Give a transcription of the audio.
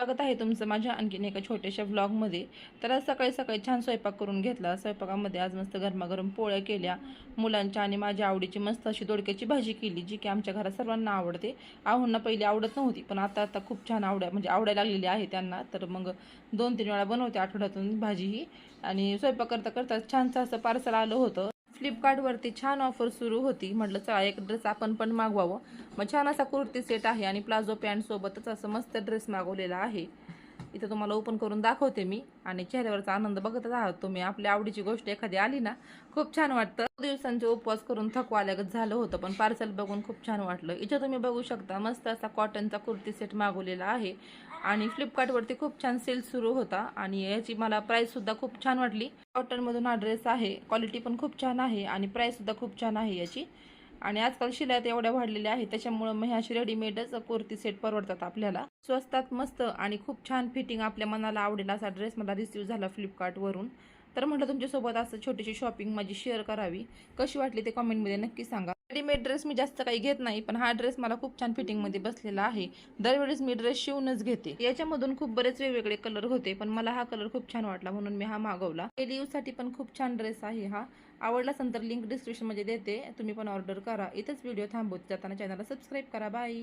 स्वागत आहे तुमचं माझ्या आणखीन एका छोट्याशा व्लॉगमध्ये. तर आज सकाळी सकाळी छान स्वयंपाक करून घेतला. स्वयंपाकामध्ये आज मस्त गरमागरम पोळ्या केल्या मुलांच्या आणि माझ्या आवडीची मस्त अशी दोडक्याची भाजी केली, जी की आमच्या घरात सर्वांना आवडते. आहोंना पहिली आवडत नव्हती, पण आता आता खूप छान आवडायला लागलेली आहे त्यांना. तर मग 2-3 वेळा बनवते आठवड्यातून भाजी ही. आणि स्वयंपाक करता करता छानसं असं पार्सल आलं होतं. फ्लिपकार्टवरती छान ऑफर सुरू होती. म्हटलं चला एक ड्रेस आपण पण मागवावं. मग छान असा कुर्ती सेट आहे आणि प्लाझो पॅन्ट सोबतच असं मस्त ड्रेस मागवलेला आहे. इथं तुम्हाला ओपन करून दाखवते मी. आणि चेहऱ्यावरचा आनंद बघतच आहात तुम्ही. आपल्या आवडीची गोष्ट एखादी आली ना, खूप छान वाटतं. दिवसांचे उपवास करून थकवाल्यागत झालं होतं, पण पार्सल बघून खूप छान वाटलं. इथं तुम्ही बघू शकता मस्त असा कॉटनचा कुर्ती सेट मागवलेला आहे. आणि फ्लिपकार्टवरती खूप छान सेल सुरू होता आणि याची मला प्राइस सुद्धा खूप छान वाटली. कॉटनमधून हा ड्रेस आहे, क्वालिटी पण खूप छान आहे आणि प्राइस सुद्धा खूप छान आहे याची. आणि आजकाल शिलाईत एवढ्या वाढलेल्या आहेत, त्याच्यामुळे मग ह्या रेडीमेडच कुर्ती सेट परवडतात आपल्याला. स्वस्तात मस्त आणि खूप छान फिटिंग आपल्या मनाला आवडेल असा ड्रेस मला रिसीव झाला फ्लिपकार्टवरून. तर म्हटलं तुमच्यासोबत असं छोटीशी शॉपिंग माझी शेअर करावी. कशी वाटली ते कमेंटमध्ये नक्की सांगा. रेडीमेड ड्रेस मी जास्त काही घेत नाही, पण हा ड्रेस मला खूप छान फिटिंगमध्ये बसलेला आहे. दरवेळेस मी ड्रेस शिवूनच घेते. याच्यामधून खूप बरेच वेगवेगळे कलर होते, पण मला हा कलर खूप छान वाटला म्हणून मी हा मागवला. डेली यूजसाठी पण खूप छान ड्रेस आहे हा. आवडला असेल तर लिंक डिस्क्रिप्शनमध्ये देते, तुम्ही पण ऑर्डर करा. इथंच व्हिडिओ थांबवते, जाताना चॅनलला सबस्क्राईब करा. बाय.